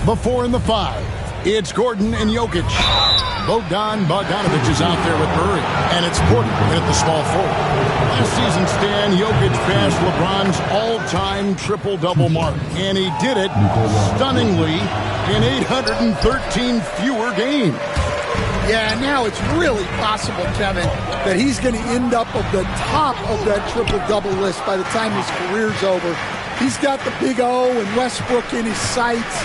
The 4 and the 5. It's Gordon and Jokic. Bogdanovich is out there with Murray. And it's Porter at the small forward. Last season, Stan, Jokic passed LeBron's all-time triple-double mark. And he did it stunningly in 813 fewer games. Yeah, now it's really possible, Kevin, that he's going to end up at the top of that triple-double list by the time his career's over. He's got the big O and Westbrook in his sights.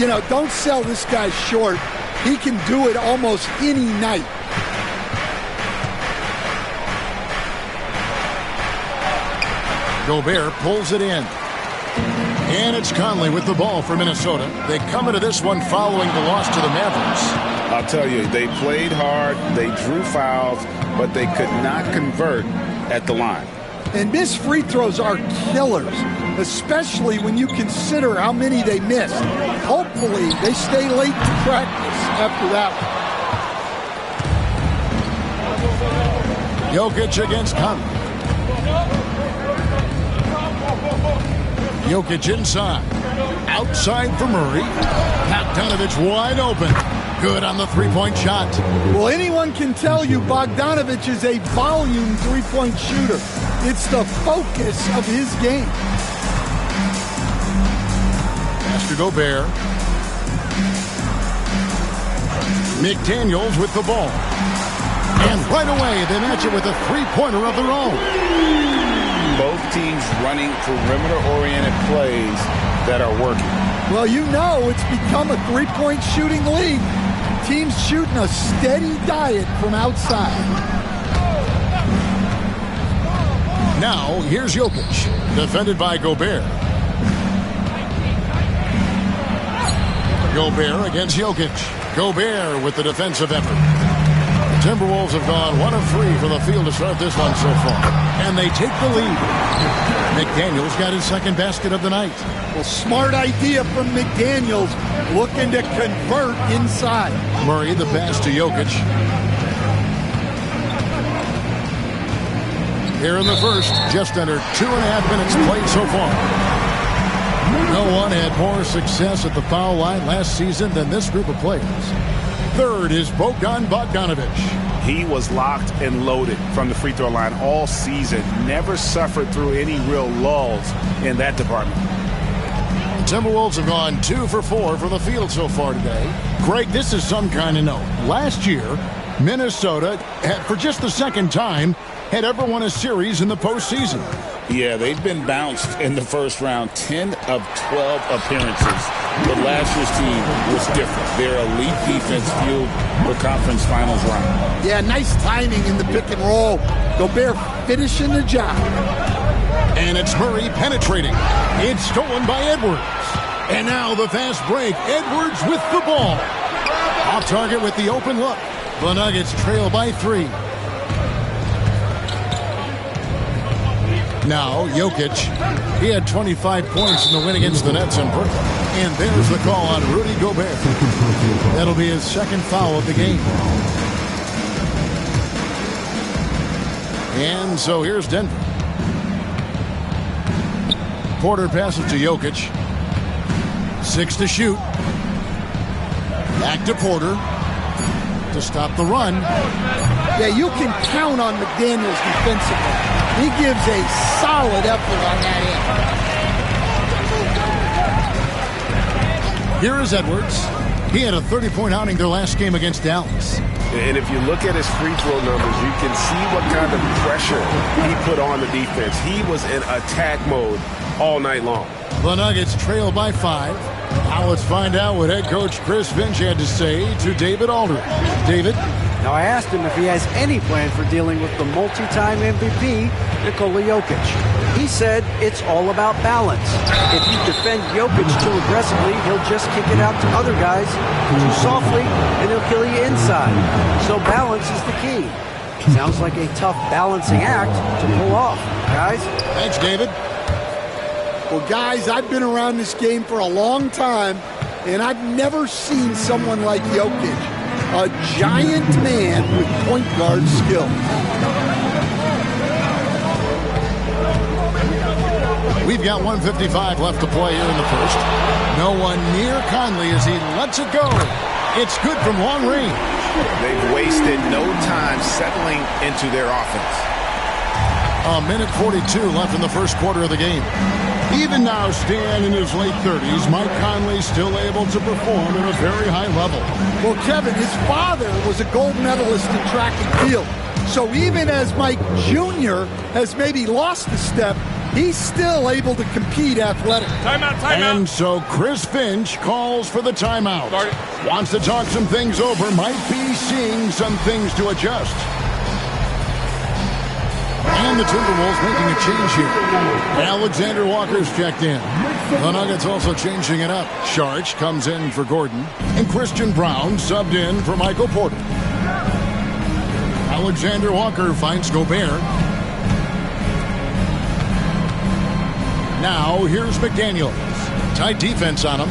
You know, don't sell this guy short. He can do it almost any night. Gobert pulls it in. And it's Conley with the ball for Minnesota. They come into this one following the loss to the Mavericks. I'll tell you, they played hard, they drew fouls, but they could not convert at the line. And missed free throws are killers, especially when you consider how many they missed. Hopefully, they stay late to practice after that one. Jokic against Conley. Jokic inside. Outside for Murray. Bogdanovich wide open. Good on the three-point shot. Well, anyone can tell you Bogdanovich is a volume three-point shooter. It's the focus of his game. Pass to Gobert. McDaniels with the ball. And right away, they match it with a three-pointer of their own. Both teams running perimeter-oriented plays that are working. Well, you know it's become a three-point shooting league. Teams shooting a steady diet from outside. Now, here's Jokic, defended by Gobert. Gobert against Jokic. Gobert with the defensive effort. The Timberwolves have gone 1 of 3 from the field to start this one so far. And they take the lead. McDaniels got his second basket of the night. Well, smart idea from McDaniels, looking to convert inside. Murray the pass to Jokic. Here in the first, just under 2.5 minutes played so far. No one had more success at the foul line last season than this group of players. Third is Bogdanovich. He was locked and loaded from the free throw line all season. Never suffered through any real lulls in that department. Timberwolves have gone 2 for 4 from the field so far today. Greg, this is some kind of note. Last year, Minnesota, for just the second time, had ever won a series in the postseason. Yeah, they've been bounced in the first round, 10 of 12 appearances. But last year's team was different. Their elite defense fueled the conference finals run. Yeah, nice timing in the pick and roll. Gobert finishing the job. And it's Murray penetrating. It's stolen by Edwards. And now the fast break. Edwards with the ball. Off target with the open look. The Nuggets trail by 3. Now, Jokic, he had 25 points in the win against the Nets in Brooklyn. And there's the call on Rudy Gobert. That'll be his second foul of the game. And so here's Denver. Porter passes to Jokic. 6 to shoot. Back to Porter to stop the run. Yeah, you can count on McDaniels defensively. He gives a solid effort on that end. Here is Edwards. He had a 30-point outing their last game against Dallas. And if you look at his free throw numbers, you can see what kind of pressure he put on the defense. He was in attack mode all night long. The Nuggets trail by 5. Now let's find out what head coach Chris Finch had to say to David Aldridge. David? Now, I asked him if he has any plan for dealing with the multi-time MVP, Nikola Jokic. He said it's all about balance. If you defend Jokic too aggressively, he'll just kick it out to other guys too softly, and he'll kill you inside. So balance is the key. Sounds like a tough balancing act to pull off, guys. Thanks, David. Well, guys, I've been around this game for a long time, and I've never seen someone like Jokic. A giant man with point guard skill. We've got 1:55 left to play here in the first. No one near Conley as he lets it go. It's good from long range. They've wasted no time settling into their offense. A minute 42 left in the first quarter of the game. Even now, Stan, in his late 30s, Mike Conley still able to perform at a very high level. Well, Kevin, his father was a gold medalist in track and field. So even as Mike Jr. has maybe lost a step, he's still able to compete athletically. Timeout. And so Chris Finch calls for the timeout. Wants to talk some things over, might be seeing some things to adjust. And the Timberwolves making a change here. Alexander Walker's checked in. The Nuggets also changing it up. Sharch comes in for Gordon. And Christian Brown subbed in for Michael Porter. Alexander Walker finds Gobert. Now here's McDaniels. Tight defense on him.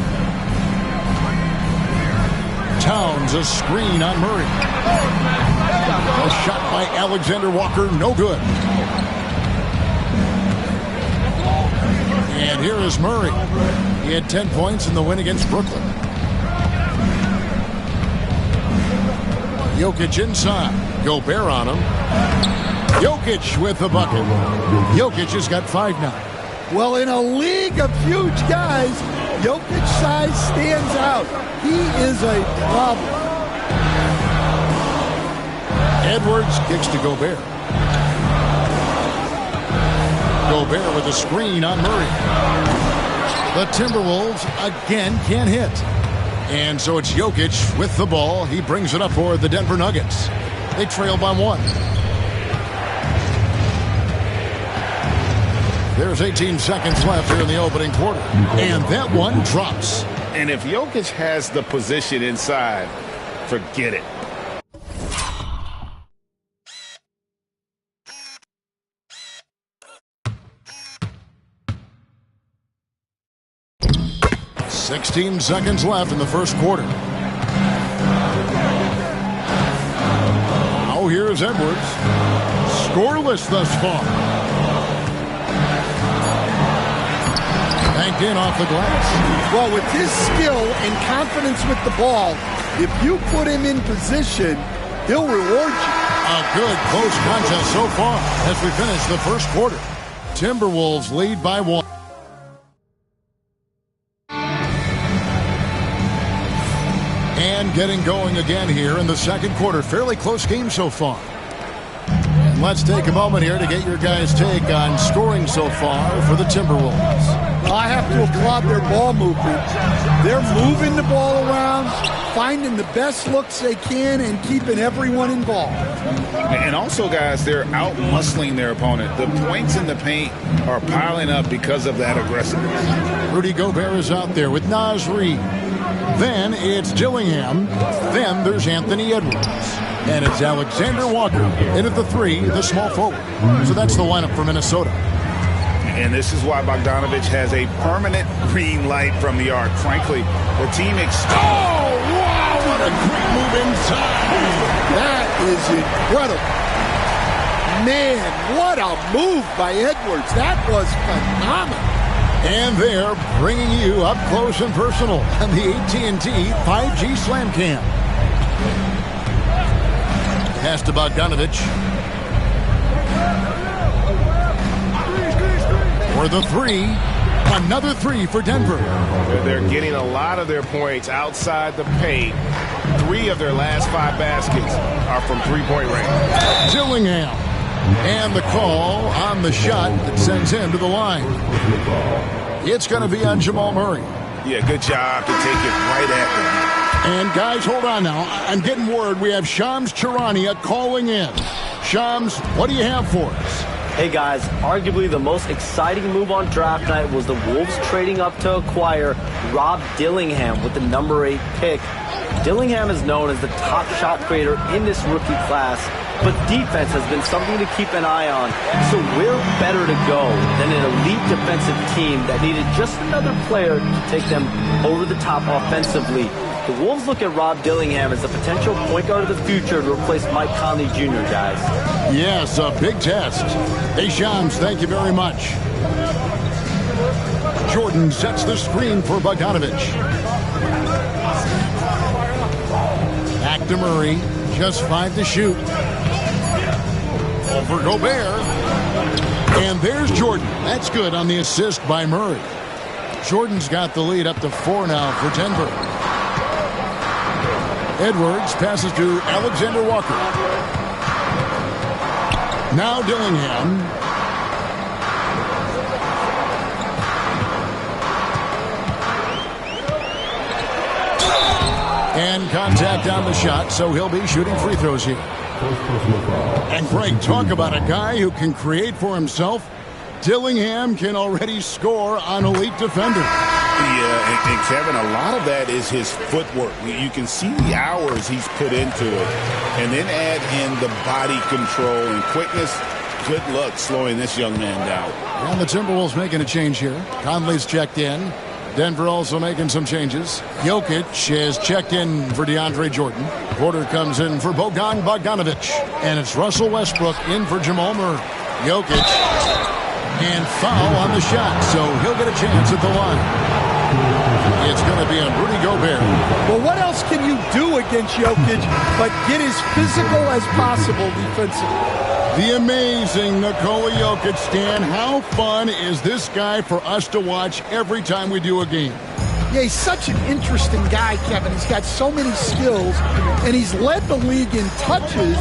Towns a screen on Murray. A shot by Alexander Walker, no good. And here is Murray. He had 10 points in the win against Brooklyn. Jokic inside. Gobert on him. Jokic with the bucket. Jokic has got 5 now. Well, in a league of huge guys, Jokic's size stands out. He is a problem. Edwards kicks to Gobert. Gobert with a screen on Murray. The Timberwolves again can't hit. And so it's Jokic with the ball. He brings it up for the Denver Nuggets. They trail by 1. There's 18 seconds left here in the opening quarter. And that one drops. And if Jokic has the position inside, forget it. $16 seconds left in the first quarter. Now here's Edwards. Scoreless thus far. Banked in off the glass. Well, with his skill and confidence with the ball, if you put him in position, he'll reward you. A good close contest so far as we finish the first quarter. Timberwolves lead by 1. And getting going again here in the second quarter. Fairly close game so far. And let's take a moment here to get your guys' take on scoring so far for the Timberwolves. Well, I have to applaud their ball movement. They're moving the ball around, finding the best looks they can, and keeping everyone involved. And also, guys, they're out-muscling their opponent. The points in the paint are piling up because of that aggressiveness. Rudy Gobert is out there with Naz Reid. Then it's Dillingham. Then there's Anthony Edwards. And it's Alexander Walker. In at the 3, the small forward. So that's the lineup for Minnesota. And this is why Bogdanovich has a permanent green light from the arc. Frankly, the team Oh, wow, what a great move inside. That is incredible. Man, what a move by Edwards. That was phenomenal. And they're bringing you up close and personal on the AT&T 5G Slam Cam. Pass to Bogdanovich. For the 3. Another 3 for Denver. They're getting a lot of their points outside the paint. 3 of their last 5 baskets are from three-point range. Dillingham. And the call on the shot that sends him to the line. It's going to be on Jamal Murray. Yeah, good job to take it right at them. And guys, hold on now. I'm getting word we have Shams Charania calling in. Shams, what do you have for us? Hey guys, arguably the most exciting move on draft night was the Wolves trading up to acquire Rob Dillingham with the number 8 pick. Dillingham is known as the top shot creator in this rookie class, but defense has been something to keep an eye on. So where better to go than an elite defensive team that needed just another player to take them over the top offensively. The Wolves look at Rob Dillingham as a potential point guard of the future to replace Mike Conley Jr., guys. Yes, a big test. Hey, Shams, thank you very much. Jordan sets the screen for Bogdanovich. Back to Murray. Just 5 to shoot. Over Gobert. And there's Jordan. That's good on the assist by Murray. Jordan's got the lead up to 4 now for Denver. Edwards passes to Alexander Walker. Now Dillingham. And contact on the shot, so he'll be shooting free throws here. And Greg, talk about a guy who can create for himself. Dillingham can already score on elite defender. Yeah, and Kevin, a lot of that is his footwork. You can see the hours he's put into it. And then add in the body control and quickness. Good luck slowing this young man down. And the Timberwolves making a change here. Conley's checked in. Denver also making some changes. Jokic is checked in for DeAndre Jordan. Porter comes in for Bogdanovich. And it's Russell Westbrook in for Jamal Murray. Jokic. And foul on the shot, so he'll get a chance at the line. It's going to be on Rudy Gobert. Well, what else can you do against Jokic but get as physical as possible defensively? The amazing Nikola Jokic, Stan. How fun is this guy for us to watch every time we do a game? Yeah, he's such an interesting guy, Kevin. He's got so many skills, and he's led the league in touches,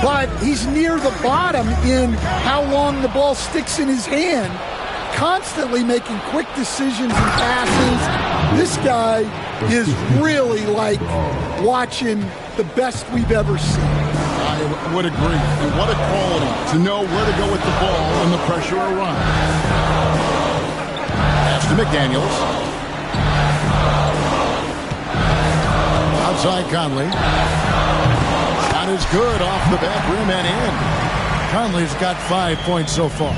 but he's near the bottom in how long the ball sticks in his hand, constantly making quick decisions and passes. This guy is really like watching the best we've ever seen. I would agree. And what a quality to know where to go with the ball when the pressure arrives. Pass to McDaniels. Outside Conley. Shot is good off the back rim and in. Conley's got 5 points so far.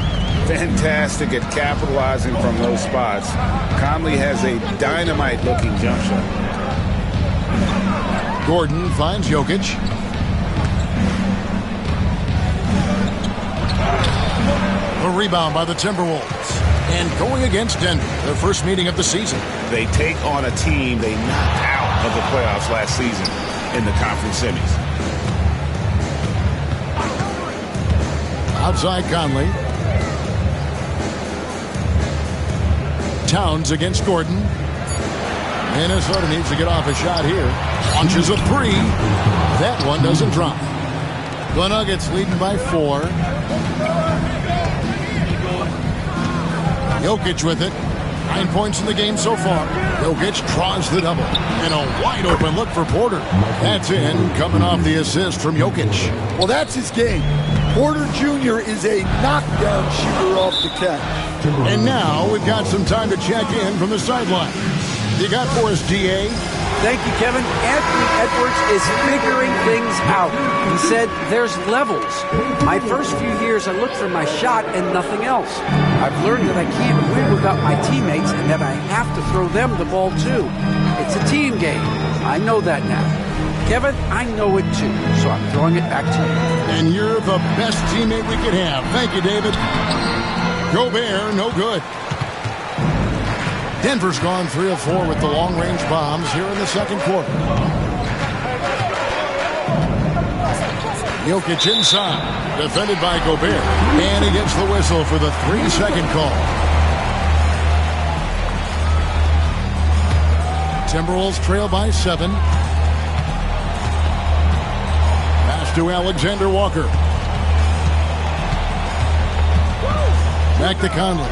Fantastic at capitalizing from those spots. Conley has a dynamite-looking jump shot. Gordon finds Jokic. A rebound by the Timberwolves. And going against Denver, their first meeting of the season. They take on a team they knocked out of the playoffs last season in the conference semis. Outside Conley. Towns against Gordon. Minnesota needs to get off a shot here. Launches a 3. That one doesn't drop. The Nuggets leading by 4. Jokic with it. 9 points in the game so far. Jokic draws the double. And a wide open look for Porter. That's in, coming off the assist from Jokic. Well, that's his game. Porter Jr. is a knockdown shooter off the catch. And now we've got some time to check in from the sideline. You got for us, DA? Thank you, Kevin. Anthony Edwards is figuring things out. He said there's levels. My first few years, I looked for my shot and nothing else. I've learned that I can't win without my teammates and that I have to throw them the ball too. It's a team game. I know that now. Kevin, I know it too, so I'm throwing it back to you. And you're the best teammate we could have. Thank you, David. Gobert, no good. Denver's gone 3 of 4 with the long-range bombs here in the second quarter. Jokic inside, defended by Gobert. And he gets the whistle for the 3-second call. Timberwolves trail by 7. Pass to Alexander Walker. Back to Conley.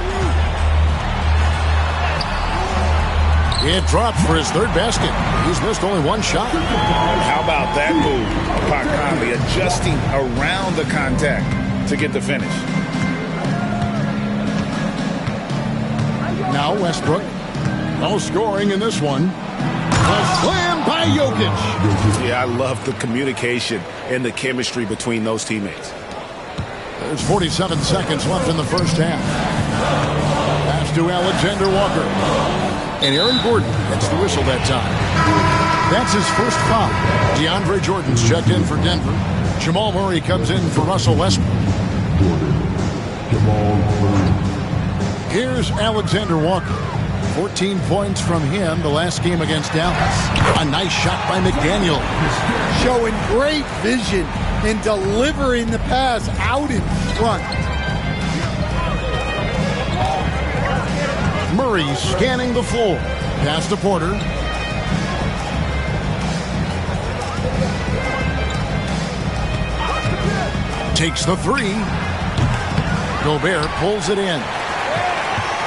It dropped for his 3rd basket. He's missed only 1 shot. How about that move by Conley, adjusting around the contact to get the finish. Now Westbrook. No scoring in this one. A slam by Jokic. Yeah, I love the communication and the chemistry between those teammates. There's 47 seconds left in the first half. Pass to Alexander Walker. And Aaron Gordon gets the whistle that time. That's his first foul. DeAndre Jordan's checked in for Denver. Jamal Murray comes in for Russell Westbrook. Here's Alexander Walker. 14 points from him the last game against Dallas. A nice shot by McDaniel. Showing great vision in delivering the pass out in front. Murray scanning the floor. Pass to Porter. Takes the three. Gobert pulls it in.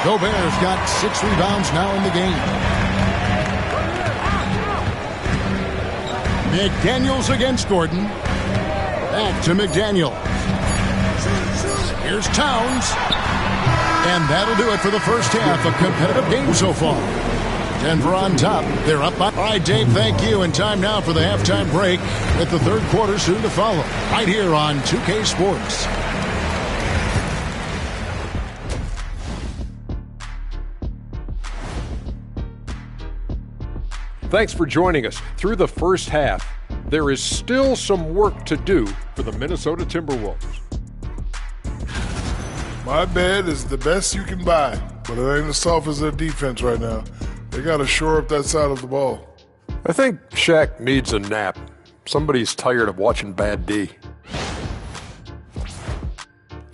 Gobert's got 6 rebounds now in the game. McDaniels against Gordon. Back to McDaniel. Here's Towns. And that'll do it for the first half. A competitive game so far. Denver on top. They're up by... All right, Dave, thank you. And time now for the halftime break with the third quarter soon to follow. Right here on 2K Sports. Thanks for joining us. Through the first half, there is still some work to do for the Minnesota Timberwolves. My bed is the best you can buy, but it ain't as soft as their defense right now. They got to shore up that side of the ball. I think Shaq needs a nap. Somebody's tired of watching bad D.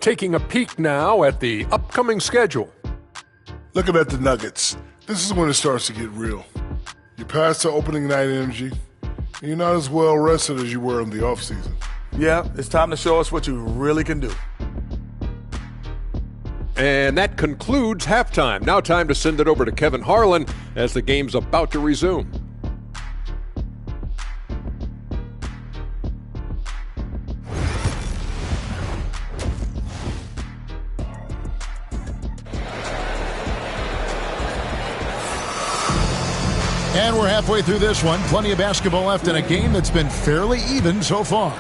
Taking a peek now at the upcoming schedule. Looking at the Nuggets, this is when it starts to get real. You're past the opening night energy, and you're not as well rested as you were in the offseason. Yeah, it's time to show us what you really can do. And that concludes halftime. Now time to send it over to Kevin Harlan as the game's about to resume. And we're halfway through this one. Plenty of basketball left in a game that's been fairly even so far.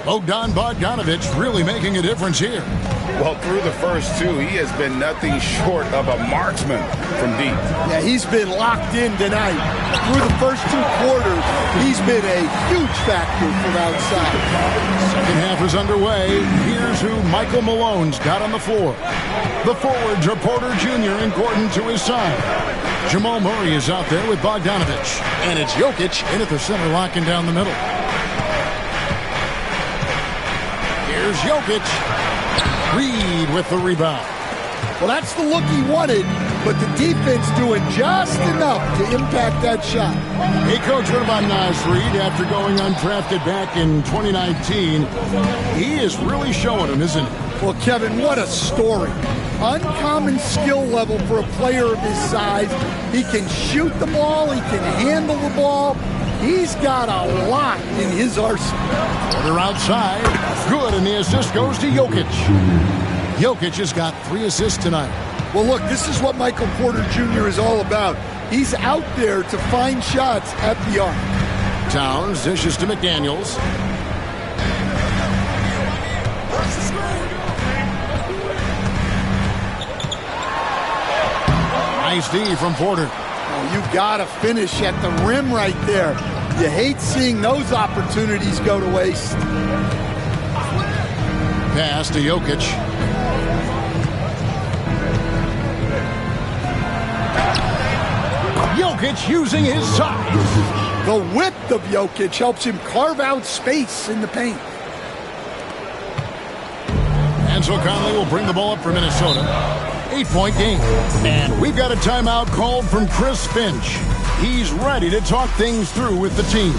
Bogdanovich really making a difference here. Well, through the first two, he has been nothing short of a marksman from deep. Yeah, he's been locked in tonight. Through the first 2 quarters, he's been a huge factor from outside. Second half is underway. Here's who Michael Malone's got on the floor. The forwards are Porter Jr. and Gordon to his side. Jamal Murray is out there with Bogdanovich. And it's Jokic in at the center, locking down the middle. Here's Jokic. Reed with the rebound. Well, that's the look he wanted, but the defense doing just enough to impact that shot. Hey, Coach, what about Naz Reed after going undrafted back in 2019? He is really showing him, isn't he? Well, Kevin, what a story. Uncommon skill level for a player of his size. He can shoot the ball. He can handle the ball. He's got a lot in his arsenal. Porter outside. Good, and the assist goes to Jokic. Jokic has got 3 assists tonight. Well, look, this is what Michael Porter Jr. is all about. He's out there to find shots at the arc. Towns dishes to McDaniels. Nice D from Porter. Oh, you got to finish at the rim right there. You hate seeing those opportunities go to waste. Pass to Jokic. Jokic using his size. The width of Jokic helps him carve out space in the paint. Ansel Conley will bring the ball up for Minnesota. 8-point game. And we've got a timeout called from Chris Finch. He's ready to talk things through with the team.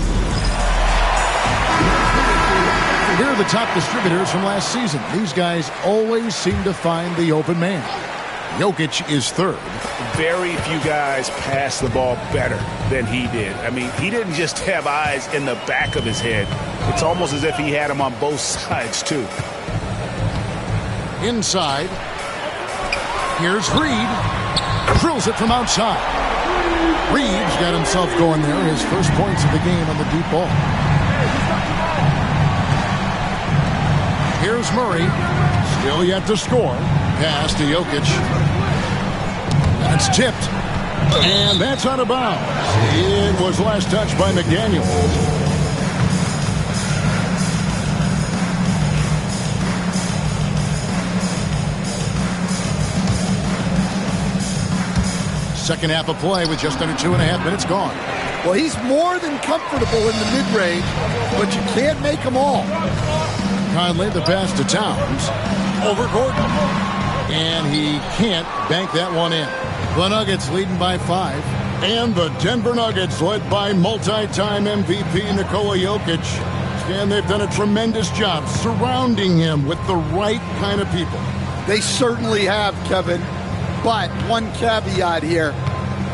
Here are the top distributors from last season. These guys always seem to find the open man. Jokic is third. Very few guys pass the ball better than he did. I mean, he didn't just have eyes in the back of his head. It's almost as if he had them on both sides, too. Inside. Here's Reed. Drills it from outside. Reed's got himself going there. His first points of the game on the deep ball. Here's Murray. Still yet to score. Pass to Jokic. That's tipped. And that's out of bounds. It was last touched by McDaniel. second half of play with just under 2.5 minutes gone. Well, he's more than comfortable in the mid-range, but you can't make them all. Conley, the pass to Towns. Over Gordon. And he can't bank that one in. The Nuggets leading by 5. And the Denver Nuggets led by multi-time MVP Nikola Jokic. And they've done a tremendous job surrounding him with the right kind of people. They certainly have, Kevin. But one caveat here.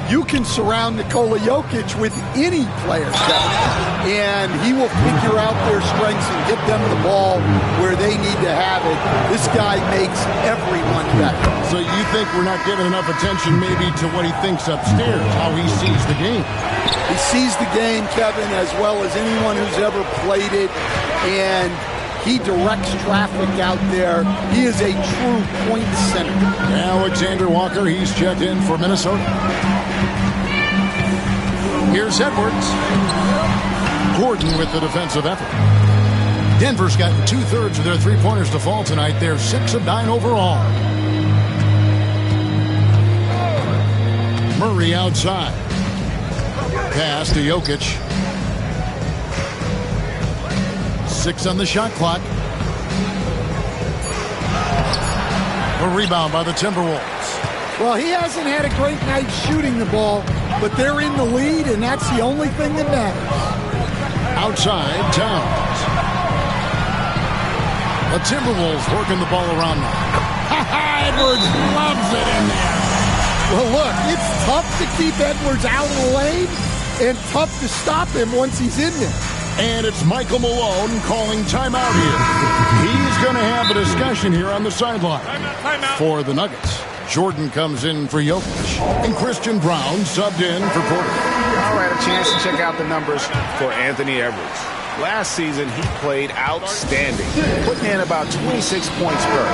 You can surround Nikola Jokic with any player, Kevin, and he will figure out their strengths and get them the ball where they need to have it. This guy makes everyone better. So you think we're not giving enough attention maybe to what he thinks upstairs, how he sees the game? He sees the game, Kevin, as well as anyone who's ever played it, and he directs traffic out there. He is a true point center. Alexander Walker, he's checked in for Minnesota. Here's Edwards. Gordon with the defensive effort. Denver's gotten 2/3 of their three-pointers to fall tonight. They're 6 of 9 overall. Murray outside. Pass to Jokic. 6 on the shot clock. A rebound by the Timberwolves. Well, he hasn't had a great night shooting the ball, but they're in the lead, and that's the only thing that matters. Outside, Towns. The Timberwolves working the ball around now. Edwards loves it in there. Well, look, it's tough to keep Edwards out of the lane and tough to stop him once he's in there. And it's Michael Malone calling timeout here. He's going to have a discussion here on the sideline. Timeout. For the Nuggets. Jordan comes in for Jokic. And Christian Brown subbed in for Porter. All right, a chance to check out the numbers for Anthony Edwards. Last season, he played outstanding, putting in about 26 points per,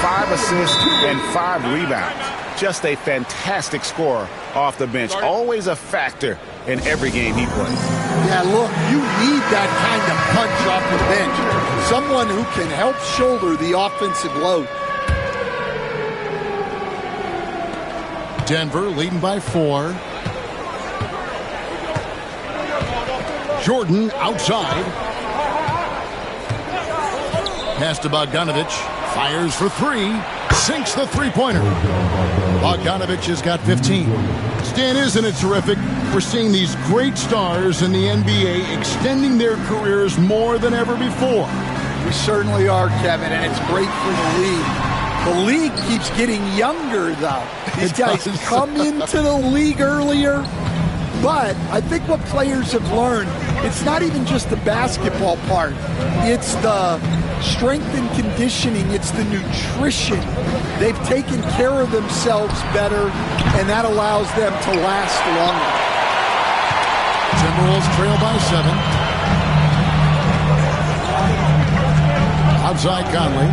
5 assists, and 5 rebounds. Just a fantastic scorer off the bench. Always a factor in every game he plays. Yeah, look, you need that kind of punch off the bench. Someone who can help shoulder the offensive load. Denver leading by 4. Jordan outside. Pass to Bogdanovich. Fires for 3. Sinks the three-pointer. Bogdanovich has got 15. Stan, isn't it terrific? We're seeing these great stars in the NBA extending their careers more than ever before. We certainly are, Kevin, and it's great for the league. The league keeps getting younger, though. These guys come into the league earlier. But I think what players have learned, it's not even just the basketball part. It's the strength and conditioning. It's the nutrition. They've taken care of themselves better, and that allows them to last longer. Timberwolves trail by 7. Outside Conley.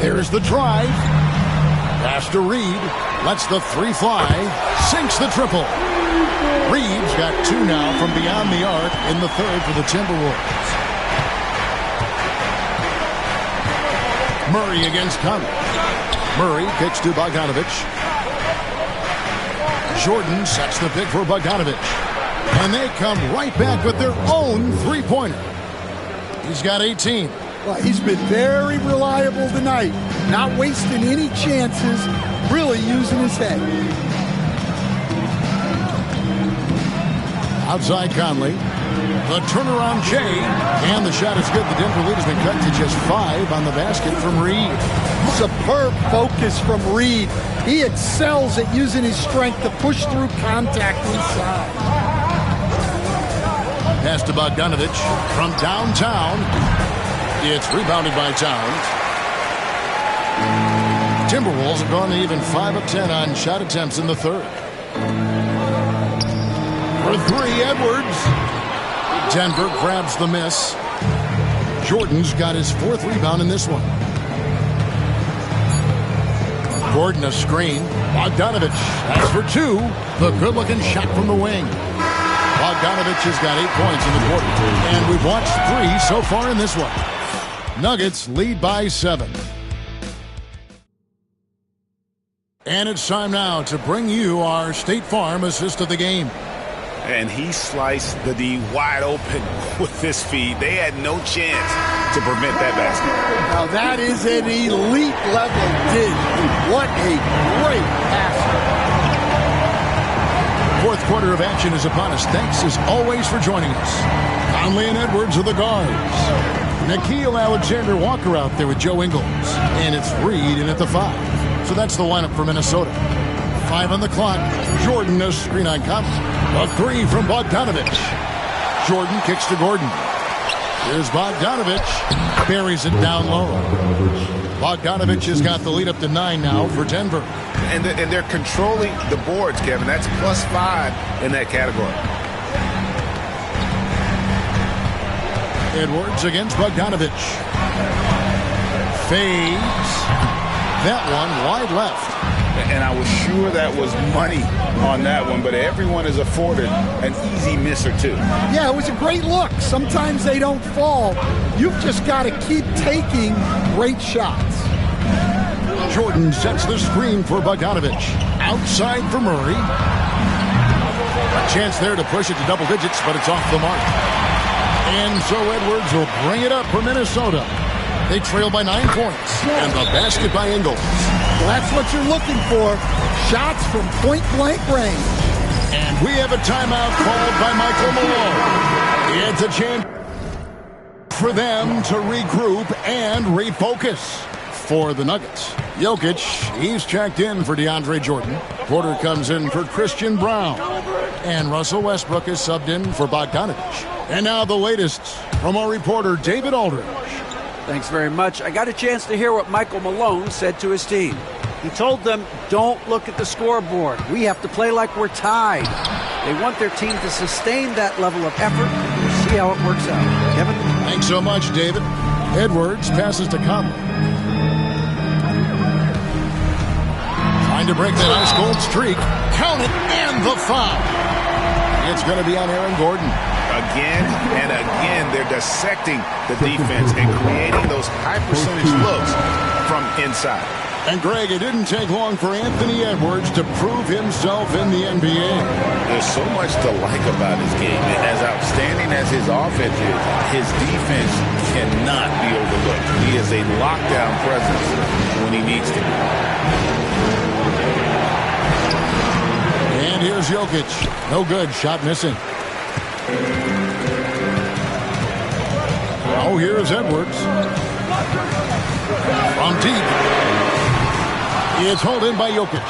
There's the drive. Pass to Reed. Lets the 3 fly. Sinks the triple. Reed's got 2 now from beyond the arc in the third for the Timberwolves. Murray against Conley. Murray kicks to Bogdanovich. Jordan sets the pick for Bogdanovich. And they come right back with their own three-pointer. He's got 18. Well, he's been very reliable tonight. Not wasting any chances. Really using his head. Outside Conley. The turnaround J. And the shot is good. The Denver lead has been cut to just 5 on the basket from Reed. Superb focus from Reed. He excels at using his strength to push through contact inside. Pass to Bogdanovich from downtown. It's rebounded by Towns. Timberwolves have gone to even 5 of 10 on shot attempts in the third. For 3, Edwards. Denver grabs the miss. Jordan's got his 4th rebound in this one. Gordon a screen. Bogdanovich has for 2. The good-looking shot from the wing. Bogdanovich has got 8 points in the quarter. And we've watched 3 so far in this one. Nuggets lead by 7. And it's time now to bring you our State Farm assist of the game. And he sliced the D wide open with his feed. They had no chance to prevent that basket. Now that is an elite level dig. What a great pass. Fourth quarter of action is upon us. Thanks as always for joining us. Conley and Edwards are the guards. Nickeil Alexander-Walker out there with Joe Ingles. And it's Reed in at the 5. So that's the lineup for Minnesota. 5 on the clock. Jordan, a screen on Conley. A 3 from Bogdanovich. Jordan kicks to Gordon. Here's Bogdanovich. Buries it down low. Bogdanovich has got the lead up to 9 now for Denver. And they're controlling the boards, Kevin. That's +5 in that category. Edwards against Bogdanovich. Fades. That one wide left. And I was sure that was money on that one, but everyone is afforded an easy miss or two. Yeah, it was a great look. Sometimes they don't fall. You've just got to keep taking great shots. Jordan sets the screen for Bogdanovich. Outside for Murray. A chance there to push it to double digits, but it's off the mark. And so Edwards will bring it up for Minnesota. They trail by 9 points. And the basket by Ingles. Well, that's what you're looking for. Shots from point-blank range. And we have a timeout called by Michael Malone. It's a chance for them to regroup and refocus. For the Nuggets, Jokic, he's checked in for DeAndre Jordan. Porter comes in for Christian Brown. And Russell Westbrook is subbed in for Bogdanovich. And now the latest from our reporter, David Aldridge. Thanks very much. I got a chance to hear what Michael Malone said to his team. He told them, don't look at the scoreboard. We have to play like we're tied. They want their team to sustain that level of effort. We'll see how it works out. Kevin? Thanks so much, David. Edwards passes to Conley. Trying to break that ice cold streak. Count it, and the foul. It's going to be on Aaron Gordon. Again and again, they're dissecting the defense and creating those high percentage looks from inside. And Greg, it didn't take long for Anthony Edwards to prove himself in the NBA. There's so much to like about his game. And as outstanding as his offense is, his defense cannot be overlooked. He is a lockdown presence when he needs to. And here's Jokic. No good. Shot missing. Oh, here's Edwards. From deep. It's hauled in by Jokic.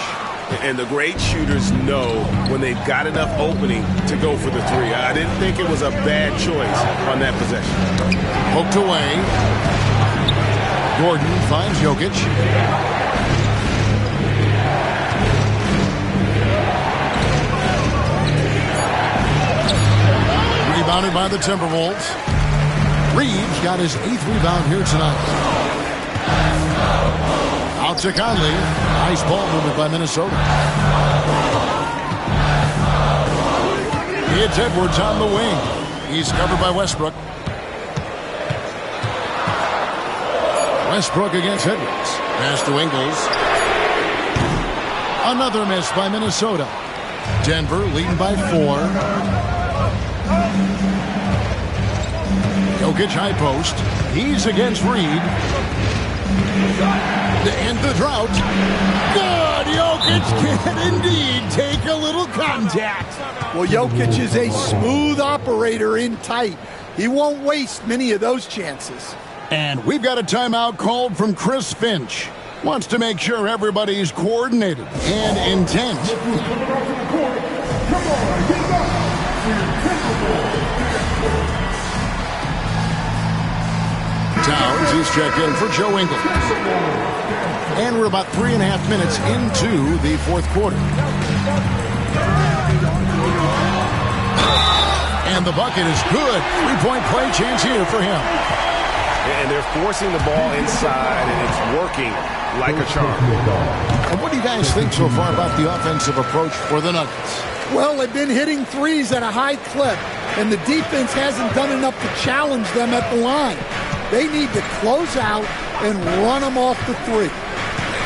And the great shooters know when they've got enough opening to go for the 3. I didn't think it was a bad choice on that possession. Poked away. Gordon finds Jokic. Rebounded by the Timberwolves. Reeves got his 8th rebound here tonight. Out to Conley. Nice ball movement by Minnesota. It's Edwards on the wing. He's covered by Westbrook. Westbrook against Edwards. Pass to Ingles. Another miss by Minnesota. Denver leading by 4. Jokic high post. He's against Reed. To end the drought. Good! Jokic can indeed take a little contact. Well, Jokic is a smooth operator in tight. He won't waste many of those chances. And we've got a timeout called from Chris Finch. Wants to make sure everybody's coordinated and intent. Towns is checked in for Joe Ingles. And we're about 3.5 minutes into the fourth quarter. And the bucket is good. 3-point play chance here for him. And they're forcing the ball inside, and it's working like a charm. And what do you guys think so far about the offensive approach for the Nuggets? Well, they've been hitting threes at a high clip, and the defense hasn't done enough to challenge them at the line. They need to close out and run them off the 3.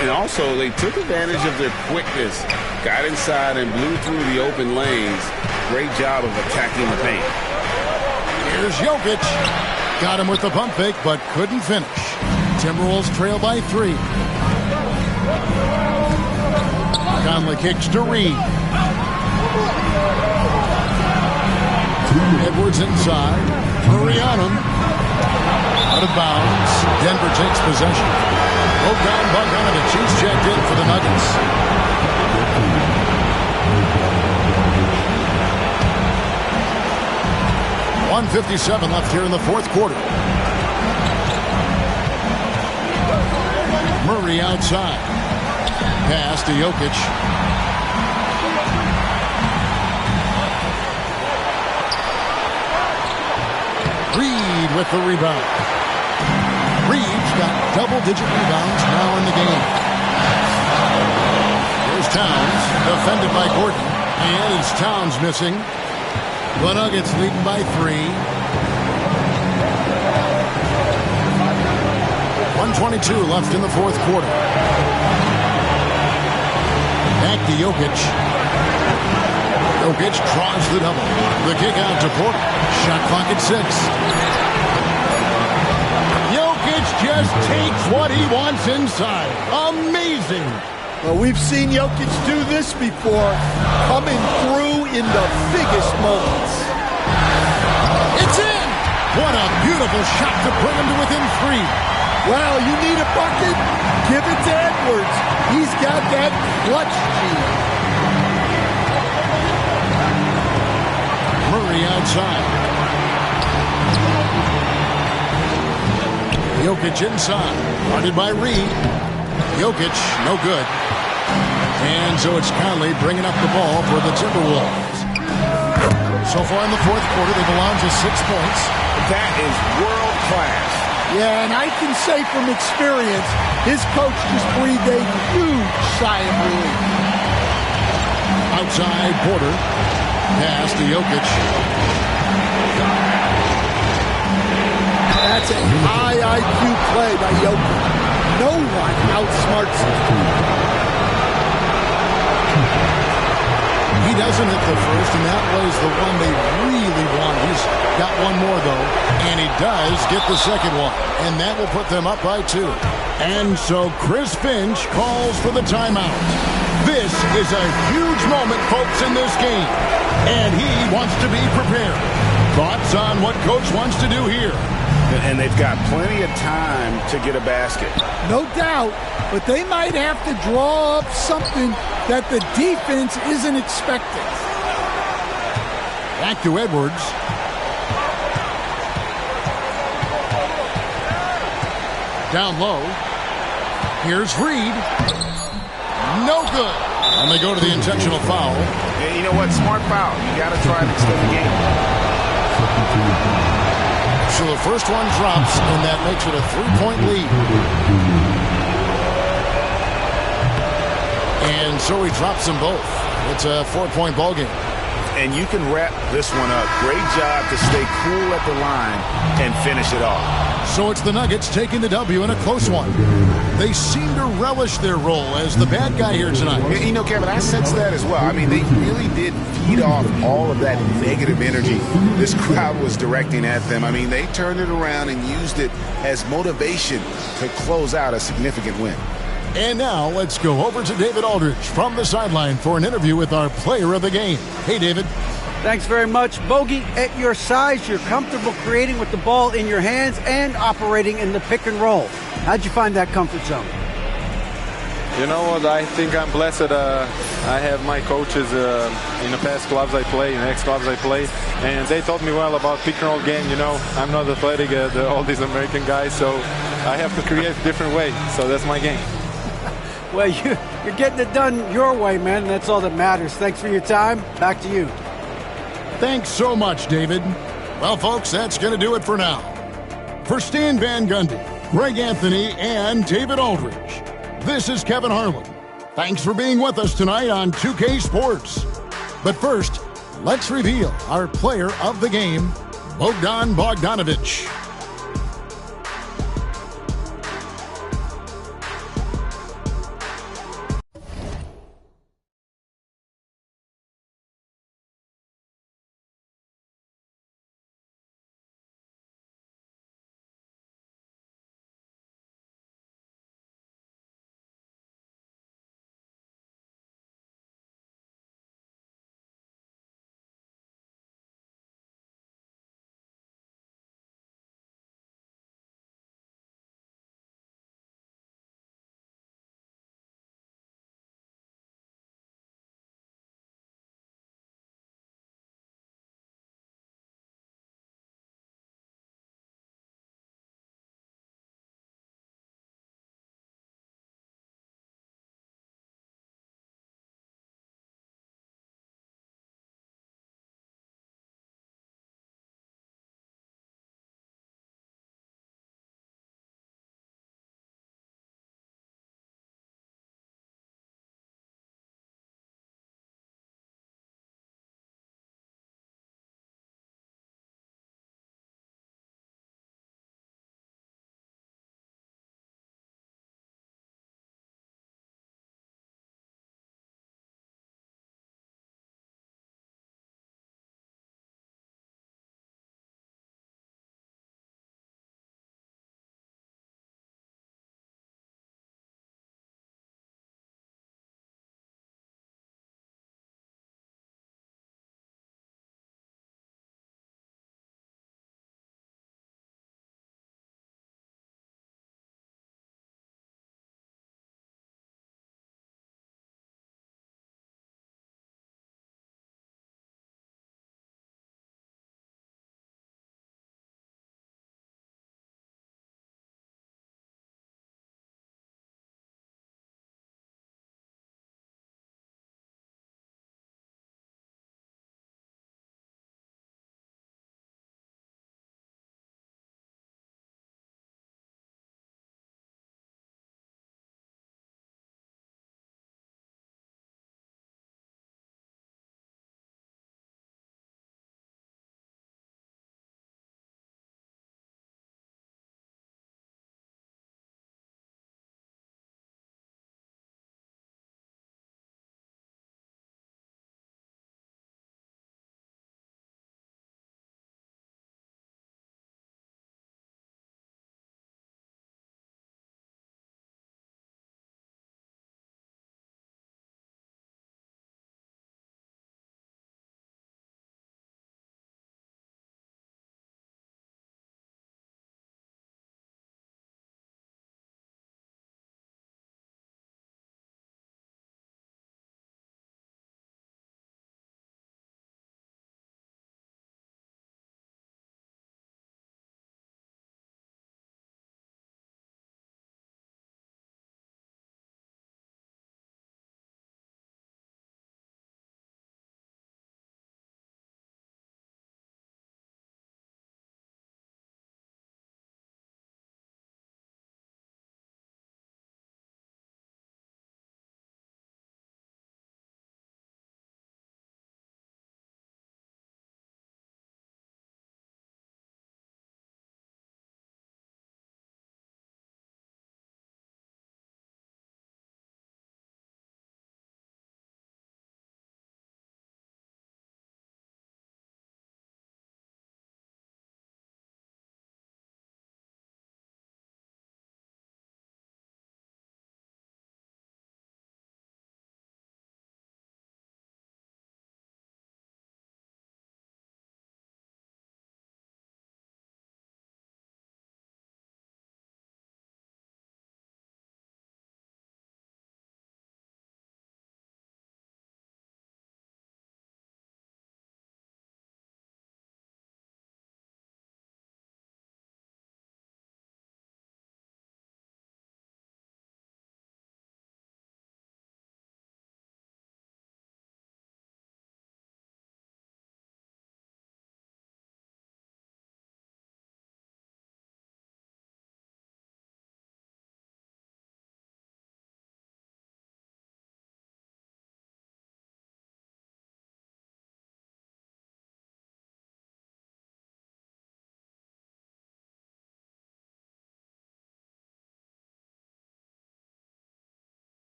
And also, they took advantage of their quickness, got inside and blew through the open lanes. Great job of attacking the paint. Here's Jokic. Got him with the pump fake, but couldn't finish. Timberwolves trail by 3. Conley kicks to Reed. Edwards inside. Murray on him. Out of bounds. Denver takes possession. Bogdanovich, he's checked in for the Nuggets. .157 left here in the fourth quarter. Murray outside. Pass to Jokic. Reed with the rebound. Reed's got double-digit rebounds now in the game. Here's Towns, defended by Gordon. And it's Towns missing. The Nuggets leading by 3. 1:22 left in the fourth quarter. Back to Jokic. Jokic draws the double. The kick out to Porter. Shot clock at 6. Jokic just takes what he wants inside. Amazing. Well, we've seen Jokic do this before, coming through in the biggest moments. It's in! What a beautiful shot to bring him to within 3. Well, you need a bucket? Give it to Edwards. He's got that clutch gene. Murray outside. Jokic inside. Guarded by Reed. Jokic, no good. And so it's Conley bringing up the ball for the Timberwolves. So far in the fourth quarter, they belong to 6 points. That is world class. Yeah, and I can say from experience, his coach just breathed a huge sigh of relief. Outside Porter. Pass to Jokic. That's a high IQ play by Jokic. No one outsmarts him. He doesn't hit the first, and that was the one they really want. He's got one more, though, and he does get the second one, and that will put them up by 2. And so Chris Finch calls for the timeout. This is a huge moment, folks, in this game, and he wants to be prepared. Thoughts on what Coach wants to do here? And they've got plenty of time to get a basket. No doubt, but they might have to draw up something that the defense isn't expecting. Back to Edwards. Down low. Here's Reed. No good. And they go to the intentional foul. Yeah, you know what? Smart foul. You got to try and extend the game. So the first one drops, and that makes it a 3-point lead. And so he drops them both. It's a 4-point ball game. And you can wrap this one up. Great job to stay cool at the line and finish it off. So it's the Nuggets taking the W in a close one. They seem to relish their role as the bad guy here tonight. You know, Kevin, I sense that as well. I mean, they really did feed off all of that negative energy this crowd was directing at them. I mean, they turned it around and used it as motivation to close out a significant win. And now let's go over to David Aldridge from the sideline for an interview with our player of the game. Hey, David. Thanks very much. Bogey, at your size, you're comfortable creating with the ball in your hands and operating in the pick and roll. How'd you find that comfort zone? You know what? I think I'm blessed. I have my coaches in the past clubs I play, in the ex-clubs I play, and they taught me well about pick and roll game. You know, I'm not athletic, all these American guys, so I have to create a different way. So that's my game. Well, you're getting it done your way, man. That's all that matters. Thanks for your time. Back to you. Thanks so much, David. Well, folks, that's going to do it for now. For Stan Van Gundy, Greg Anthony, and David Aldridge, this is Kevin Harlan. Thanks for being with us tonight on 2K Sports. But first, let's reveal our player of the game, Bogdanovich.